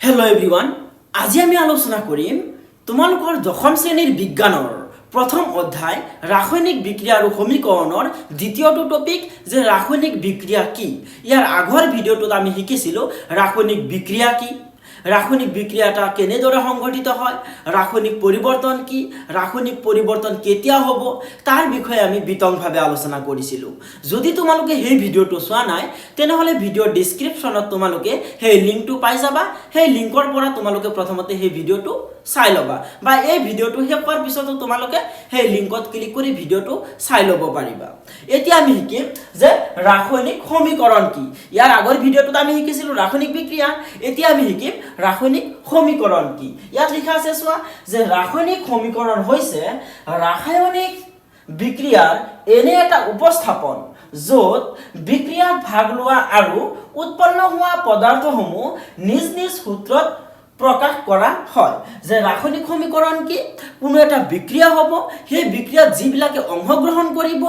hello everyone আজি আমি আলোচনা কৰিম তোমালোকৰ দশম শ্ৰেণীৰ বিজ্ঞানৰ প্ৰথম অধ্যায় ৰাসায়নিক বিক্ৰিয়া আৰু সমীকৰণৰ দ্বিতীয়টো টপিক যে ৰাসায়নিক বিক্ৰিয়া কি ইয়াৰ আগৰ ভিডিঅটোত আমি শিকিছিলো ৰাসায়নিক বিক্ৰিয়া কি ৰাসায়নিক বিক্ৰিয়াটা কেনেদৰে সংঘটিত হয় ৰাসায়নিক পৰিৱৰ্তন কি ৰাসায়নিক পৰিৱৰ্তন কেতিয়া হ'ব তাৰ বিষয়ে আমি বিতংভাৱে আলোচনা কৰিছিলো যদি তোমালোকে এই ভিডিঅটো চোৱা নাই তেনেহলে ভিডিঅৰ ডেসক্ৰিপচনত তোমালোকে এই লিংকটো পাই যাবা এই লিংকৰ পৰা তোমালোকে প্ৰথমতে এই ভিডিঅটো চাই লবা বা এই ভিডিঅটো শেষ হোৱাৰ পিছত তোমালোকে এই লিংকত ক্লিক কৰি ভিডিঅটো চাই লব পাৰিবা এতিয়া আমি শিকিম যে ৰাসায়নিক সমীকৰণ কি ইয়াৰ আগৰ ভিডিঅটোত আমি শিকিছিলো ৰাসায়নিক বিক্ৰিয়া এতিয়া আমি শিকিম ৰাসায়নিক সমীকৰণ কি ইয়াত লিখা আছে চোৱা যে ৰাসায়নিক সমীকৰণ হৈছে ৰাসায়নিক বিক্ৰিয়াৰ এনে এটা উপস্থাপন য'ত বিক্ৰিয়াত ভাগ লোৱা আৰু উৎপন্ন হোৱা পদাৰ্থসমূহ নিজ নিজ সূত্ৰত প্ৰকাশ কৰা হয় যে ৰাসায়নিক সমীকৰণ কি কোনো এটা বিক্ৰিয়া হ'ব সেই বিক্ৰিয়াত যিবিলাকে অংশগ্ৰহণ কৰিব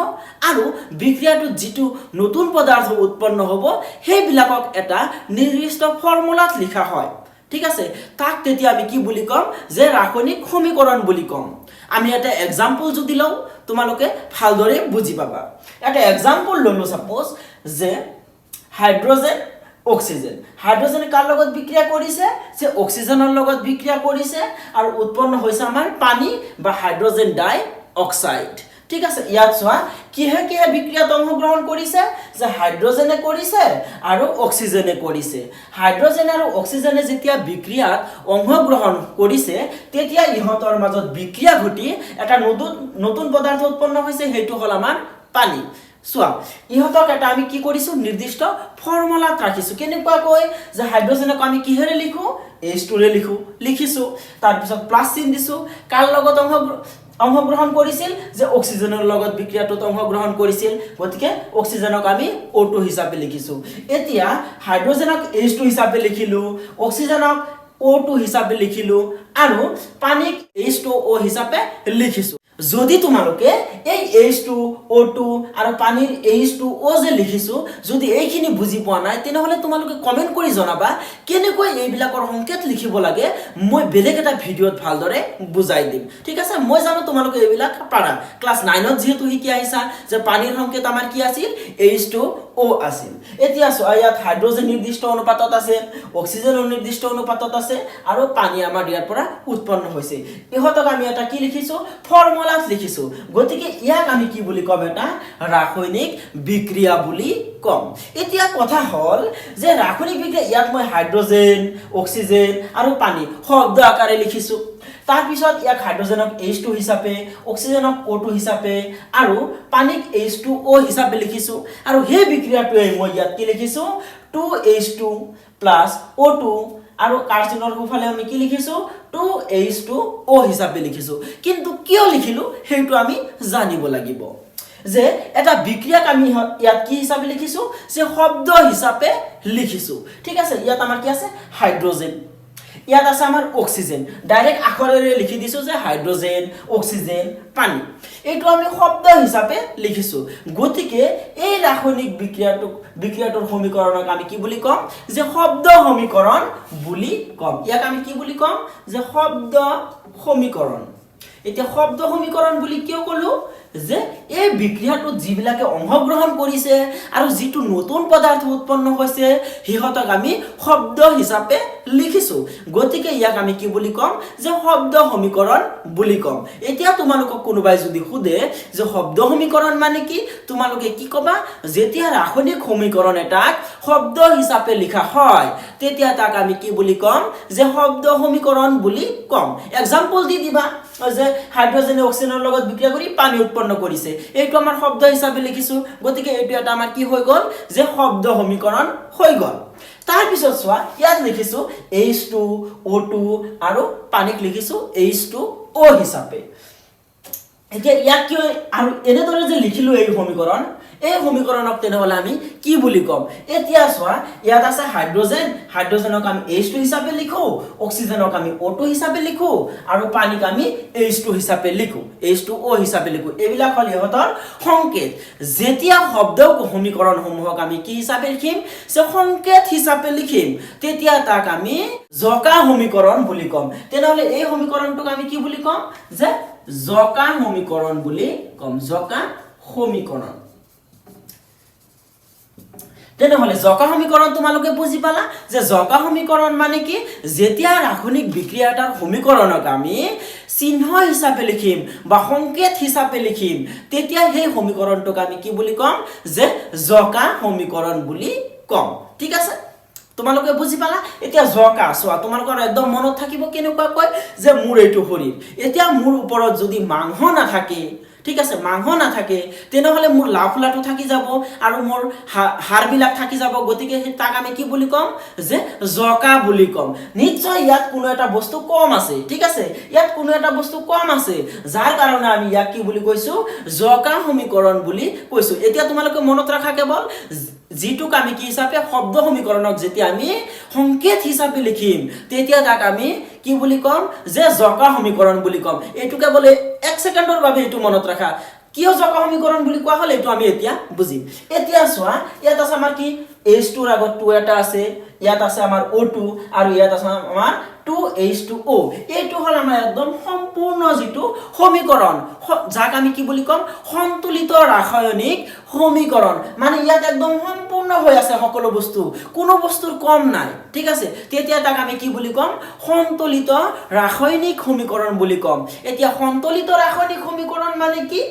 আৰু বিক্ৰিয়াটো যিটো নতুন পদাৰ্থ উৎপন্ন হ'ব সেইবিলাকক এটা নিৰ্দিষ্ট ফৰ্মুলাত লিখা হয় ঠিক আছে তাক তেতিয়া আমি কি বুলি কম যে ৰাসায়নিক সমীকৰণ বুলি কম আমি এটা এক্সাম্পল যদি লওঁ তোমালোকে ভালদৰে বুজি পাবা এটা এক্সাম্পল ললো সাপোজ যে হাইড্ৰোজেন অক্সিজেন হাইড্ৰোজেন কাৰ লগত বিক্ৰিয়া কৰিছে যে অক্সিজেনৰ লগত বিক্ৰিয়া কৰিছে আৰু উৎপন্ন হৈছে আমাৰ পানী বা হাইড্ৰোজেন ডাই অক্সাইড ঠিক আছে ইয়াত চোৱা কিহে বিক্ৰিয়াত অংশগ্ৰহণ কৰিছে যে হাইড্ৰোজেনে কৰিছে আৰু অক্সিজেনে কৰিছে হাইড্ৰোজেন আৰু অক্সিজেনে যেতিয়া বিক্ৰিয়াত অংশগ্ৰহণ কৰিছে তেতিয়া ইহঁতৰ মাজত বিক্ৰিয়া ঘটি এটা নতুন পদাৰ্থ উৎপন্ন হৈছে হেতু হল আমাৰ পানী সোয়া ইহতক এটা আমি কি কৰিছো নিৰ্দিষ্ট ফৰ্মুলাত ৰাখিছো কেনেকুৱা কয় যে হাইড্ৰোজেনক আমি কিহেৰে লিখো H2 ৰে লিখিছো তাৰ পিছত প্লাস চিন দিছো কাৰ লগত অংশগ্ৰহণ কৰিছিল যে অক্সিজেনৰ লগত বিক্ৰিয়াটোত অংশগ্ৰহণ কৰিছিল গতিকে অক্সিজেনক আমি O2 হিচাপে লিখিছো এতিয়া হাইড্ৰোজেনক H2 হিচাপে লিখিলো অক্সিজেনক O2 হিচাপে লিখিলো আৰু পানীক H2O হিচাপে লিখিছো যদি তোমালোকে এই H2O2 আৰু পানীৰ H2O যে লিখিছো যদি এইখিনি বুজি পোৱা নাই তেনেহলে তোমালোকে কমেন্ট কৰি জনাবা কেনেকৈ এইবিলাকৰ সংকেত লিখিব লাগে মই বেলেগ এটা ভিডিঅত ভালদৰে বুজাই দিম ঠিক আছে মই জানো তোমালোকে এইবিলাক পাৰা ক্লাস 9 ত যেহেতু শিকি আহিছা যে পানীৰ সংকেত আমাৰ কি আছিল H2O আছিল এতিয়া ইয়াত হাইড্ৰোজেন নিৰ্দিষ্ট অনুপাতত আছে অক্সিজেনৰ নিৰ্দিষ্ট অনুপাতত আছে আৰু পানী আমাৰ ইয়াৰ পৰা উৎপন্ন হৈছে ইহতক আমি এটা কি লিখিছো ফৰ্মুলাত লিখিছো গতিকে ইয়াক আমি কি বুলি কম এটা ৰাসায়নিক বিক্ৰিয়া বুলি কম এতিয়া কথা হল যে ৰাসায়নিক বিক্ৰিয়া ইয়াত মই হাইড্ৰোজেন অক্সিজেন আৰু পানী শব্দ আকাৰে লিখিছো তাৰ পিছত ইয়াক হাইড্ৰোজেনক H2 হিচাপে অক্সিজেনক O2 হিচাপে আৰু পানীক H2O হিচাপে লিখিছো আৰু সেই বিক্ৰিয়াটোৱে মই ইয়াত কি লিখিছো 2H2 O2 আৰু কাৰ্বনৰ সোফালে আমি কি লিখিছো 2H2O হিচাপে লিখিছো কিন্তু কিয় লিখিলো হেইটো আমি জানিব লাগিব যে এটা বিক্ৰিয়াক আমি ইয়াত কি হিচাপে লিখিছো যে শব্দ হিচাপে লিখিছো ঠিক আছে ইয়াত আমাৰ কি আছে হাইড্ৰোজেন ইয়াত আছে আমাৰ অক্সিজেন ডাইৰেক্ট আখৰেৰে লিখি দিছো যে হাইড্ৰোজেন অক্সিজেন পানী এইটো আমি শব্দ হিচাপে লিখিছো গতিকে এই ৰাসায়নিক বিক্ৰিয়াটোৰ সমীকৰণক আমি কি বুলি কম যে শব্দ সমীকৰণ বুলি কম ইয়াক আমি কি বুলি কম যে শব্দ সমীকৰণ এতিয়া শব্দ সমীকৰণ বুলি কিয় কলো যে এই বিক্ৰিয়াটোত যিবিলাকে অংশগ্ৰহণ কৰিছে আৰু যিটো নতুন পদাৰ্থ উৎপন্ন হৈছে হিহতক আমি শব্দ হিচাপে লিখিছো গতিকে ইয়াক আমি কি বুলি কম যে শব্দ সমীকৰণ বুলি কম এতিয়া তোমালোকক কোনোবাই যদি খুদে যে শব্দ সমীকৰণ মানে কি তোমালোকে কি কবা যেতিয়া ৰাসায়নিক সমীকৰণ এটাক শব্দ হিচাপে লিখা হয় তেতিয়া তাক আমি কি বুলি কম যে শব্দ সমীকৰণ বুলি কম এক্সাম্পল দি দিবা যে হাইড্ৰোজেন অক্সিজেনৰ লগত বিক্ৰিয়া কৰি পানী উৎপন্ন কৰিছে এইটো আমাৰ শব্দ হিচাপে লিখিছো গতিকে এইটো এটা আমাৰ কি হৈ গল যে শব্দ সমীকৰণ হৈ গল তাৰ পিছত চোৱা ইয়াত লিখিছো H2O2 আৰু পানীক লিখিছো H2O হিচাপে এতিয়া ইয়াক কি আৰু এনেদৰে যে লিখিলো এই সমীকৰণ এই সমীকৰণক তেনেহলে আমি কি বুলি কম এতিয়া চোৱা ইয়াত আছে হাইড্ৰোজেন হাইড্ৰোজেনক আমি H2 হিচাপে লিখো অক্সিজেনক আমি O2 হিচাপে লিখো আৰু পানীক আমি H2 হিচাপে লিখো H2O হিচাপে লিখো এইবিলাক হল ইহঁতৰ সংকেত যেতিয়া শব্দক সমীকৰণসমূহক আমি কি হিচাপে লিখিম সে সংকেত হিচাপে লিখিম তেতিয়া তাক আমি জকা সমীকৰণ বুলি কম তেনেহলে এই সমীকৰণটোক আমি কি বুলি কম যে জকা সমীকৰণ বুলি কম জকা সমীকৰণ তেনেহলে জকা সমীকৰণ তোমালোকে বুজি পালা যে জকা সমীকৰণ মানে কি যেতিয়া ৰাসায়নিক বিক্ৰিয়া এটাৰ সমীকৰণক আমি চিহ্ন হিচাপে লিখিম বা সংকেত হিচাপে লিখিম তেতিয়া সেই সমীকৰণটোক আমি কি বুলি কম যে জকা সমীকৰণ বুলি কম ঠিক আছে তোমালোকে বুজি পালা এতিয়া জকা সোৱা তোমালোকৰ একদম মনত থাকিব কেনেকুৱা কয় যে মোৰ এইটো শৰীৰ এতিয়া মোৰ ওপৰত যদি মাংস নাথাকে ঠিক আছে মাংস নাথাকে তেনেহলে মোৰ লাফলাটো থাকি যাব আৰু মোৰ হাড়বিলাক থাকি যাব গতিকে তাক আমি কি বুলি কম যে জকা বুলি কম নিশ্চয় ইয়াত কোনো এটা বস্তু কম আছে ঠিক আছে ইয়াত কোনো এটা বস্তু কম আছে যাৰ কাৰণে আমি ইয়াক কি বুলি কৈছো জকা সমীকৰণ বুলি কৈছো এতিয়া তোমালোকে মনত ৰাখা কেৱল যিটোক আমি কি হিচাপে শব্দ সমীকৰণক যেতিয়া আমি সংকেত হিচাপে লিখিম তেতিয়া তাক আমি কি বুলি কম যে জকা সমীকৰণ বুলি কম এটো কেৱল 1 সেকেন্ডৰ বাবে এটো মনত ৰাখা কিয় জকা সমীকৰণ বুলি কোৱা হল এটো আমি এতিয়া বুজিম এতিয়া চোৱা ইয়াত আছে আমাৰ কি H2 ৰ আগত 2 এটা আছে ইয়াত আছে আমাৰ O2 আৰু ইয়াত আছে আমাৰ 2H2O এটো হল আমাৰ একদম সম্পূৰ্ণ যেটো সমীকৰণ যাক আমি কি বুলি কম সন্তুলিত ৰাসায়নিক সমীকৰণ মানে ইয়াত একদম সম্পূৰ্ণ হৈ আছে সকলো বস্তু কোনো বস্তুৰ কম নাই ঠিক আছে তেতিয়া তাক আমি কি বুলি কম সন্তুলিত ৰাসায়নিক সমীকৰণ বুলি কম এতিয়া সন্তুলিত ৰাসায়নিক সমীকৰণ মানে কি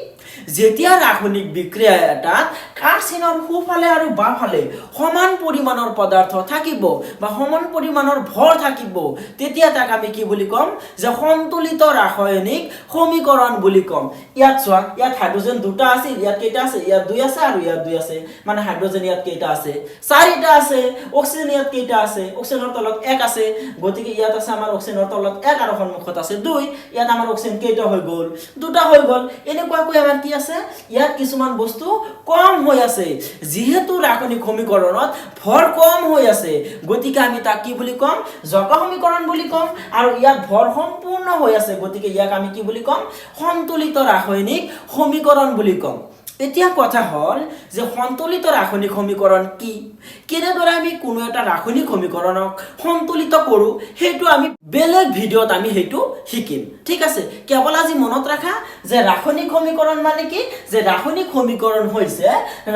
যেতিয়া ৰাসায়নিক বিক্ৰিয়া এটাত কাৰ্চিনৰ সোঁফালে আৰু বাওঁফালে সমান পৰিমাণৰ পদাৰ্থ থাকিব বা সমান পৰিমাণৰ ভৰ থাকিব তেতিয়া তাক আমি কি বুলি কম যে সন্তুলিত ৰাসায়নিক সমীকৰণ বুলি কম ইয়াত চোৱা ইয়াত হাইড্ৰোজেন দুটা আছে ইয়াত কেইটা আছে ইয়াত 2 আছে আৰু ইয়াত 2 আছে মানে হাইড্ৰোজেন ইয়াত কেইটা আছে 4টা আছে অক্সিজেন ইয়াত কেইটা আছে অক্সিজেনৰ তলত 1 আছে গতিকে ইয়াত আছে আমাৰ অক্সিজেনৰ তলত 1 আৰু সন্মুখত আছে 2 ইয়াত আমাৰ অক্সিজেন কেইটা হৈ গল দুটা হৈ গল এনেকুৱাকৈ আমাৰ কি আছে ইয়াত কিছুমান বস্তু কম হৈ আছে যেহেতু ৰাসায়নিক সমীকৰণত ভৰ কম হৈ আছে গতিকে আমি তাক কি বুলি কম জকা সমীকৰণ বুলি কম আৰু ইয়াত ভৰ সম্পূৰ্ণ হৈ আছে গতিকে ইয়াক আমি কি বুলি কম সন্তুলিত ৰাসায়নিক সমীকৰণ বুলি কম এতিয়া কথা হল যে সন্তুলিত ৰাসায়নিক সমীকৰণ কি কেনেদৰে আমি কোনো এটা ৰাসায়নিক সমীকৰণক সন্তুলিত কৰো হেতু আমি বেলেগ ভিডিওত আমি হেতু শিকিম ঠিক আছে কেৱল আজি মনত ৰাখা যে ৰাসায়নিক সমীকৰণ মানে কি যে ৰাসায়নিক সমীকৰণ হৈছে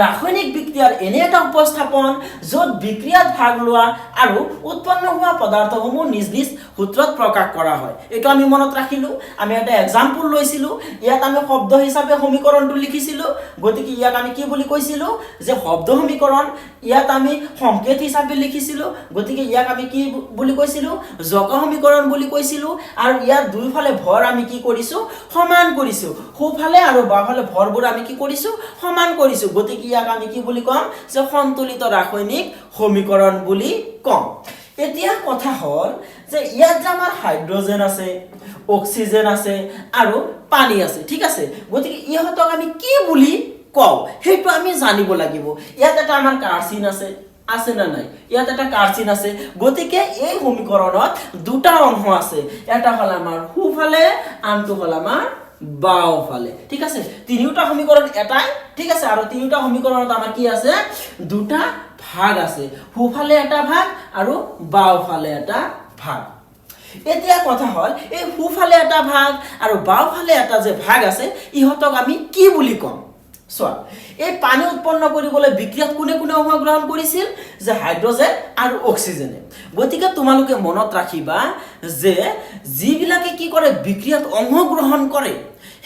ৰাসায়নিক বিক্ৰিয়াৰ এনে এটা উপস্থাপন য'ত বিক্ৰিয়াত ভাগ লোৱা আৰু উৎপন্ন হোৱা পদাৰ্থসমূহ নিজ নিজ সূত্ৰত প্ৰকাশ কৰা হয় এটো আমি মনত ৰাখিলো আমি এটা এক্সাম্পল লৈছিলো ইয়াত আমি শব্দ হিচাপে সমীকৰণটো লিখিছিলো গতিকে ইয়াক আমি কি বুলি কৈছিলো যে শব্দ সমীকৰণ ইয়াত আমি সংকেত হিচাপে লিখিছিলো গতিকে ইয়াক আমি কি বুলি কৈছিলো জকা সমীকৰণ বুলি কৈছিলো আৰু ইয়াত দুইফালে ভৰ আমি কি কৰিছো সমান কৰিছো সোঁফালে আৰু বাওঁফালে ভৰবোৰ আমি কি কৰিছো সমান কৰিছো গতিকে ইয়াক আমি কি বুলি কম যে সন্তুলিত ৰাসায়নিক সমীকৰণ বুলি কম এতিয়া কথা হল যে ইয়াত যে আমাৰ হাইড্ৰোজেন আছে অক্সিজেন আছে আৰু পানী আছে ঠিক আছে গতিকে ইহঁতক আমি কি বুলি কও হেতু আমি জানিব লাগিব ইয়াত এটা আমাৰ কাৰ্চিন আছে না নাই ইয়াত এটা কাৰ্চিন আছে গতিকে এই সমীকৰণত দুটা অংশ আছে এটা হল আমাৰ সোঁফালে আনটো হল আমাৰ বাওঁফালে ঠিক আছে তিনিটা সমীকৰণ এটাই ঠিক আছে আৰু তিনিটা সমীকৰণত আমাৰ কি আছে দুটা ভাগ আছে সোঁফালে এটা ভাগ আৰু বাওঁফালে এটা ভাগ এতিয়া কথা হল এই সোঁফালে এটা ভাগ আৰু বাওঁফালে এটা যে ভাগ আছে ইহঁতক আমি কি বুলি কম সোৱা এই পানী উৎপন্ন কৰিবলৈ বিক্ৰিয়াত কোনে কোনে অংশগ্ৰহণ কৰিছিল যে হাইড্ৰোজেন আৰু অক্সিজেনে গতিকে তোমালোকে মনত ৰাখিবা যে যিবিলাকে কি কৰে বিক্ৰিয়াত অংশগ্ৰহণ কৰে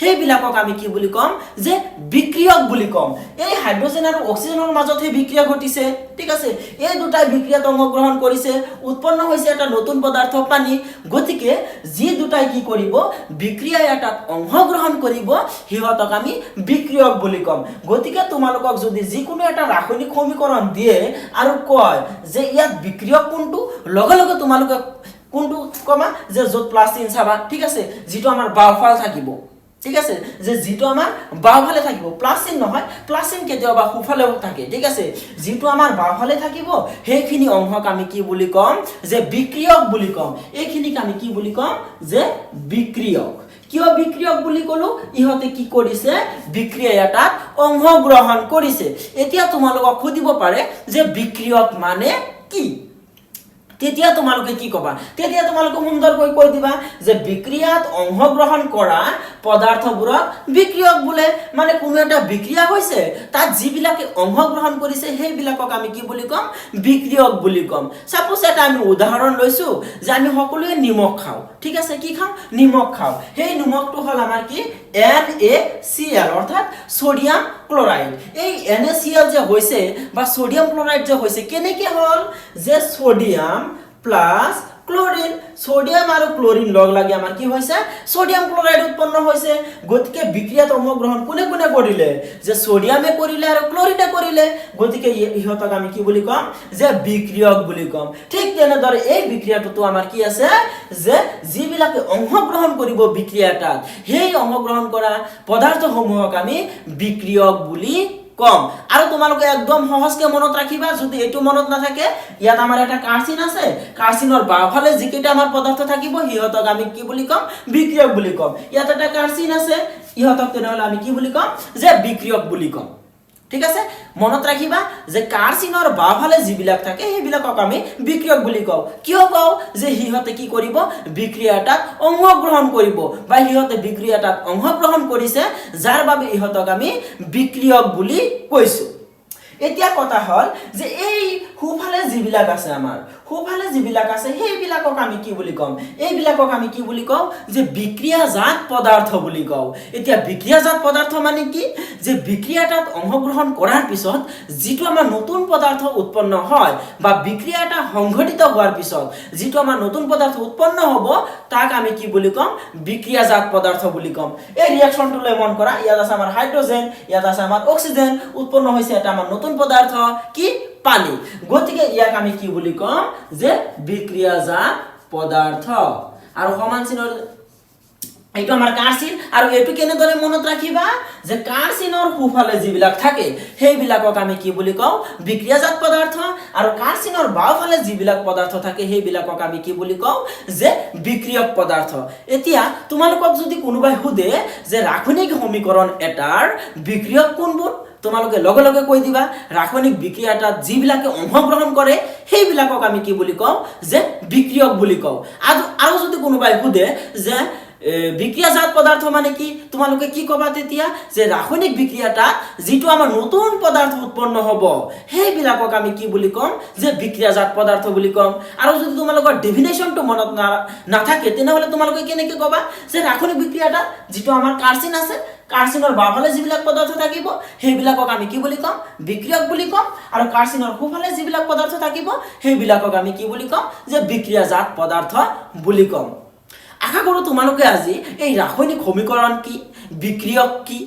সেইবিলাকক আমি কি বুলি কম যে বিক্ৰিয়ক বুলি কম এই হাইড্ৰোজেন আৰু অক্সিজেনৰ মাজত হে বিক্ৰিয়া ঘটিছে ঠিক আছে এই দুটাই বিক্ৰিয়াত অংশগ্ৰহণ কৰিছে উৎপন্ন হৈছে এটা নতুন পদাৰ্থ পানী গতিকে যি দুটাই কি কৰিব বিক্ৰিয়া এটাত অংশগ্ৰহণ কৰিব হিহঁতক আমি বিক্ৰিয়ক বুলি কম গতিকে তোমালোকক যদি যিকোনো এটা ৰাসায়নিক সমীকৰণ দিয়ে আৰু কয় যে ইয়াত বিক্ৰিয়ক কোনটো লগে লগে তোমালোকে কোনটো কমা যে য'ত প্লাস চিন চাবা ঠিক আছে যেটো আমাৰ বাওঁফাল থাকিব ঠিক আছে যে যেটো আমাৰ বাওফালে থাকিব প্লাস চিন নহয় প্লাস চিন কেতিয়াবা সোফালেও থাকে ঠিক আছে যেটো আমাৰ বাওফালে থাকিব সেইখিনি অংশক আমি কি বুলি কম যে বিক্ৰিয়ক বুলি কম এইখিনিক আমি কি বুলি কম যে বিক্ৰিয়ক কিয় বিক্ৰিয়ক বুলি কলো ইহতে কি কৰিছে বিক্ৰিয়া এটাত অংশগ্ৰহণ কৰিছে এতিয়া তোমালোকক খুদিব পাৰে যে বিক্ৰিয়ক মানে কি তেতিয়া তোমালোকে কি কবা তেতিয়া তোমালোকে সুন্দৰকৈ কৈ দিবা যে বিক্ৰিয়াত অংশগ্ৰহণ কৰা পদাৰ্থবোৰক বিক্ৰিয়ক বোলে মানে কোনো এটা বিক্ৰিয়া হৈছে তাত যিবিলাকে অংশগ্ৰহণ কৰিছে সেইবিলাকক আমি কি বুলি কম বিক্ৰিয়ক বুলি কম সাপোজ এটা আমি উদাহৰণ লৈছো যে আমি সকলোৱে নিমখ খাওঁ ঠিক আছে কি খাওঁ নিমখ খাওঁ সেই নিমখটো হল আমাৰ কি NaCl অৰ্থাৎ সোডিয়াম ক্লোৰাইড এই NaCl যে হৈছে বা সোডিয়াম ক্লোৰাইড যে হৈছে কেনেকৈ হল যে সোডিয়াম প্লাস ক্লোৰিন সোডিয়াম আৰু ক্লোৰিন লগ লাগি আমাৰ কি হৈছে সোডিয়াম ক্লোৰাইড উৎপন্ন হৈছে গতিকে বিক্ৰিয়াত অংশগ্ৰহণ কোনে কোনে কৰিলে যে সোডিয়ামে কৰিলে আৰু ক্লোৰিনে কৰিলে গতিকে ইহতক আমি কি বুলি কম যে বিক্ৰিয়ক বুলি কম ঠিক তেনেদৰে এই বিক্ৰিয়াটো আমাৰ কি আছে যে যিবিলাকে অংশগ্ৰহণ কৰিব বিক্ৰিয়াটাত সেই অংশগ্ৰহণ কৰা পদাৰ্থসমূহক আমি বিক্ৰিয়ক বুলি কম আৰু তোমালোকে একদম সহজকে মনত ৰাখিবা যদি এটো মনত না থাকে ইয়াত আমাৰ এটা কাৰ্সিন আছে কাৰ্সিনৰ বাওফালে যিকেইটা আমাৰ পদাৰ্থ থাকিব হিহতক আমি কি বুলি কম বিক্ৰিয়ক বুলি কম ইয়াত এটা কাৰ্সিন আছে ইহতক তেনেহলে আমি কি বুলি কম যে বিক্ৰিয়ক বুলি কম ঠিক আছে মনত ৰাখিবা যে কাৰ্সিনৰ বাওফালে যিবিলাক থাকে সেইবিলাকক আমি বিক্ৰিয়ক বুলি কওঁ কিয় কওঁ যে হিহতে কি কৰিব বিক্ৰিয়াটাত অংশগ্ৰহণ কৰিব বা হিহতে বিক্ৰিয়াটাত অংশগ্ৰহণ কৰিছে যাৰ বাবে ইহতক আমি বিক্ৰিয়ক বুলি কৈছো এতিয়া কথা হল যে এই হুফালে যিবিলাক আছে আমাৰ হুফালে যিবিলাক আছে সেইবিলাকক আমি কি বুলি কম এইবিলাকক আমি কি বুলি কওঁ যে বিক্ৰিয়াজাত পদাৰ্থ বুলি কওঁ এতিয়া বিক্ৰিয়াজাত পদাৰ্থ মানে কি যে বিক্ৰিয়াটাত অংশগ্ৰহণ কৰাৰ পিছত যিটো আমাৰ নতুন পদাৰ্থ উৎপন্ন হয় বা বিক্ৰিয়াটা সংঘটিত হোৱাৰ পিছত যিটো আমাৰ নতুন পদাৰ্থ উৎপন্ন হ'ব তাক আমি কি বুলি কম বিক্ৰিয়াজাত পদাৰ্থ বুলি কম এই ৰিঅ্যাকশনটো লৈ মন কৰা ইয়াত আছে আমাৰ হাইড্ৰোজেন ইয়াত আছে আমাৰ অক্সিজেন উৎপন্ন হৈছে এটা আমাৰ নতুন পদাৰ্থ কি পানী গতিকে ইয়াক আমি কি বুলি কম যে বিক্ৰিয়াজাত পদাৰ্থ আৰু সমান চিনৰ এইটো আমাৰ কাৰ্সিন আৰু এটো কেনেদৰে মনত ৰাখিবা যে কাৰ্সিনৰ হুফালে যিবিলাক থাকে সেইবিলাকক আমি কি বুলি কওঁ বিক্ৰিয়াজাত পদাৰ্থ আৰু কাৰ্সিনৰ বাওফালে যিবিলাক পদাৰ্থ থাকে সেইবিলাকক আমি কি বুলি কওঁ যে বিক্ৰিয়ক পদাৰ্থ এতিয়া তোমালোকক যদি কোনোবাই সুধে যে ৰাসায়নিক সমীকৰণ এটাৰ বিক্ৰিয়ক কোনবোৰ তোমালোকে লগে লগে কৈ দিবা ৰাসায়নিক বিক্ৰিয়াটাত যিবিলাকে অংশগ্ৰহণ কৰে সেইবিলাকক আমি কি বুলি কওঁ যে বিক্ৰিয়ক বুলি কওঁ আৰু যদি কোনোবাই সুধে যে বিক্ৰিয়াজাত পদাৰ্থ মানে কি তোমালোকে কি কবা তেতিয়া যে ৰাসায়নিক বিক্ৰিয়াটা যেটো আমাৰ নতুন পদাৰ্থ উৎপন্ন হ'ব সেইবিলাকক আমি কি বুলি কম যে বিক্ৰিয়াজাত পদাৰ্থ বুলি কম আৰু যদি তোমালোকৰ ডেফিনেশনটো মনত নাথাকে তেনেহলে তোমালোকে কেনেকৈ কবা যে ৰাসায়নিক বিক্ৰিয়াটা যেটো আমাৰ কাৰ্সিন আছে কাৰ্সিনৰ বাওফালে যিবিলাক পদাৰ্থ থাকিব সেইবিলাকক আমি কি বুলি কম বিক্ৰিয়ক বুলি কম আৰু কাৰ্সিনৰ সোফালে যিবিলাক পদাৰ্থ থাকিব সেইবিলাকক আমি কি বুলি কম যে বিক্ৰিয়াজাত পদাৰ্থ বুলি কম আশা কৰো তোমালোকে আজি এই ৰাসায়নিক সমীকৰণ কি বিক্ৰিয়ক কি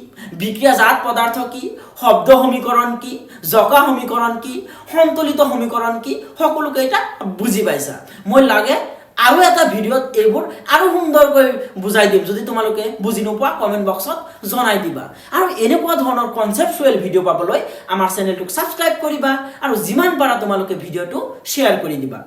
বিক্ৰিয়াজাত পদাৰ্থ কি শব্দ সমীকৰণ কি জকা সমীকৰণ কি সন্তুলিত সমীকৰণ কি সকলোকে এটা বুজি পাইছা মই লাগে আৰু এটা ভিডিওত এইবোৰ আৰু সুন্দৰকৈ বুজাই দিম যদি তোমালোকে বুজি নোপোৱা কমেন্ট বক্সত জনাই দিবা আৰু এনেকুৱা ধৰণৰ কনসেপচুৱেল ভিডিও পাবলৈ আমাৰ চেনেলটোক সাবস্ক্ৰাইব কৰিবা আৰু যিমান পাৰা তোমালোকে ভিডিওটো শেয়াৰ কৰি দিবা